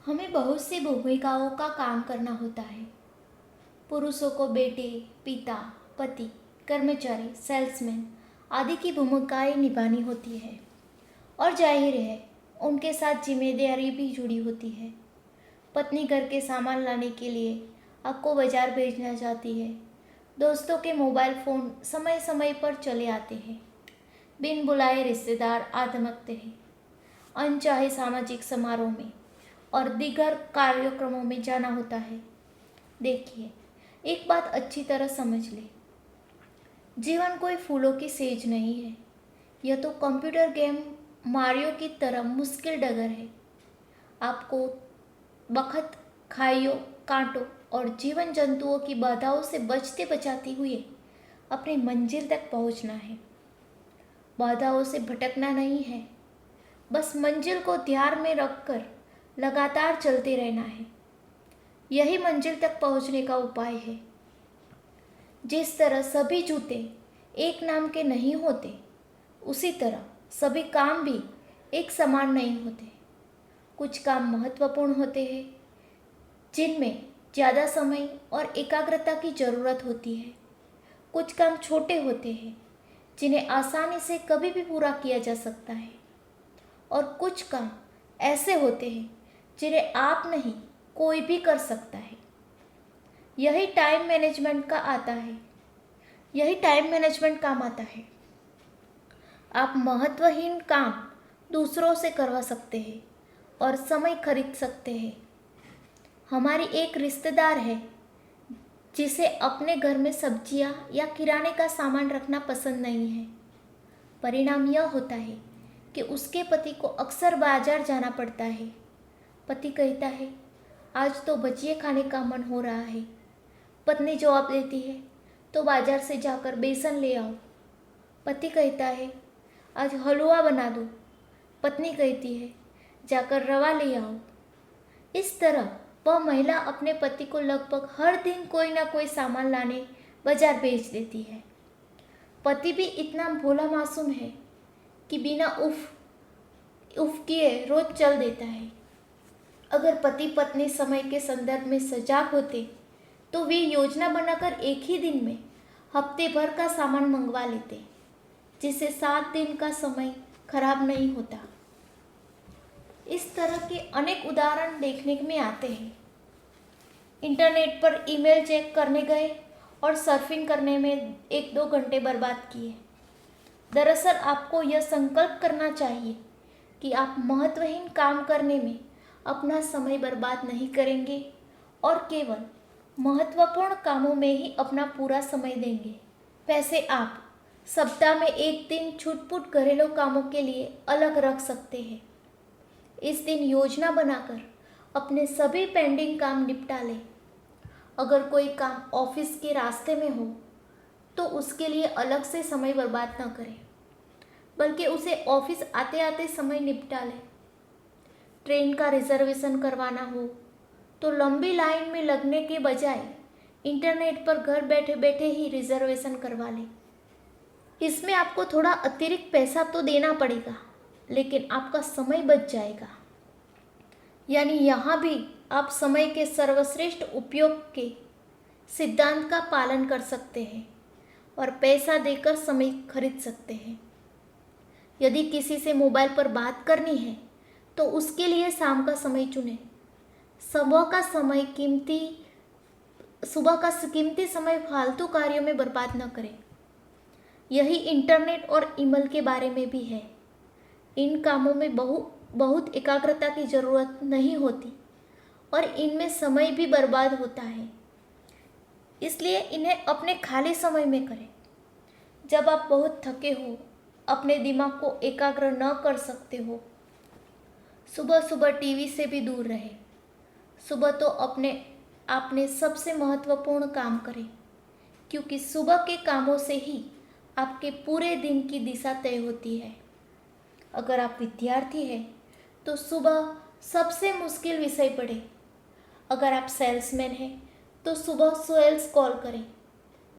हमें बहुत सी भूमिकाओं का काम करना होता है। पुरुषों को बेटे, पिता, पति, कर्मचारी, सेल्समैन आदि की भूमिकाएं निभानी होती है और जाहिर है उनके साथ जिम्मेदारी भी जुड़ी होती है। पत्नी घर के सामान लाने के लिए आपको बाजार भेजना चाहती है। दोस्तों के मोबाइल फ़ोन समय समय पर चले आते हैं। बिन बुलाए रिश्तेदार आ धमकते हैं। अनचाहे सामाजिक समारोह में और दीगर कार्यक्रमों में जाना होता है। देखिए, एक बात अच्छी तरह समझ ले, जीवन कोई फूलों की सेज नहीं है। यह तो कंप्यूटर गेम मारियो की तरह मुश्किल डगर है। आपको बखत, खाइयों, कांटों और जीवन जंतुओं की बाधाओं से बचते बचाते हुए अपनी मंजिल तक पहुंचना है। बाधाओं से भटकना नहीं है, बस मंजिल को ध्यान में रखकर लगातार चलते रहना है। यही मंजिल तक पहुंचने का उपाय है। जिस तरह सभी जूते एक नाम के नहीं होते, उसी तरह सभी काम भी एक समान नहीं होते। कुछ काम महत्वपूर्ण होते हैं, जिनमें ज़्यादा समय और एकाग्रता की ज़रूरत होती है। कुछ काम छोटे होते हैं, जिन्हें आसानी से कभी भी पूरा किया जा सकता है। और कुछ काम ऐसे होते हैं जिन्हें आप नहीं, कोई भी कर सकता है। यही टाइम मैनेजमेंट काम आता है। आप महत्वहीन काम दूसरों से करवा सकते हैं और समय खरीद सकते हैं। हमारी एक रिश्तेदार है जिसे अपने घर में सब्जियां या किराने का सामान रखना पसंद नहीं है। परिणाम यह होता है कि उसके पति को अक्सर बाजार जाना पड़ता है। पति कहता है, आज तो भजिए खाने का मन हो रहा है। पत्नी जवाब देती है, तो बाजार से जाकर बेसन ले आओ। पति कहता है, आज हलवा बना दो। पत्नी कहती है, जाकर रवा ले आओ। इस तरह वह महिला अपने पति को लगभग हर दिन कोई ना कोई सामान लाने बाजार भेज देती है। पति भी इतना भोला मासूम है कि बिना उफ किए रोज चल देता है। अगर पति पत्नी समय के संदर्भ में सजाग होते तो वे योजना बनाकर एक ही दिन में हफ्ते भर का सामान मंगवा लेते, जिससे 7 दिन का समय खराब नहीं होता। इस तरह के अनेक उदाहरण देखने में आते हैं। इंटरनेट पर ईमेल चेक करने गए और सर्फिंग करने में 1-2 घंटे बर्बाद किए। दरअसल आपको यह संकल्प करना चाहिए कि आप महत्वहीन काम करने में अपना समय बर्बाद नहीं करेंगे और केवल महत्वपूर्ण कामों में ही अपना पूरा समय देंगे। वैसे आप सप्ताह में एक दिन छुटपुट घरेलू कामों के लिए अलग रख सकते हैं। इस दिन योजना बनाकर अपने सभी पेंडिंग काम निपटा लें। अगर कोई काम ऑफिस के रास्ते में हो तो उसके लिए अलग से समय बर्बाद न करें, बल्कि उसे ऑफिस आते आते समय निपटा लें। ट्रेन का रिजर्वेशन करवाना हो तो लंबी लाइन में लगने के बजाय इंटरनेट पर घर बैठे बैठे ही रिजर्वेशन करवा लें। इसमें आपको थोड़ा अतिरिक्त पैसा तो देना पड़ेगा, लेकिन आपका समय बच जाएगा। यानी यहाँ भी आप समय के सर्वश्रेष्ठ उपयोग के सिद्धांत का पालन कर सकते हैं और पैसा देकर समय खरीद सकते हैं। यदि किसी से मोबाइल पर बात करनी है तो उसके लिए शाम का समय चुनें। सुबह का कीमती समय फालतू कार्यों में बर्बाद न करें। यही इंटरनेट और ईमेल के बारे में भी है। इन कामों में बहुत एकाग्रता की ज़रूरत नहीं होती और इनमें समय भी बर्बाद होता है, इसलिए इन्हें अपने खाली समय में करें। जब आप बहुत थके हो, अपने दिमाग को एकाग्र न कर सकते हो, सुबह सुबह टीवी से भी दूर रहें। सुबह तो आपने सबसे महत्वपूर्ण काम करें, क्योंकि सुबह के कामों से ही आपके पूरे दिन की दिशा तय होती है। अगर आप विद्यार्थी हैं तो सुबह सबसे मुश्किल विषय पढ़ें। अगर आप सेल्समैन हैं तो सुबह सेल्स कॉल करें।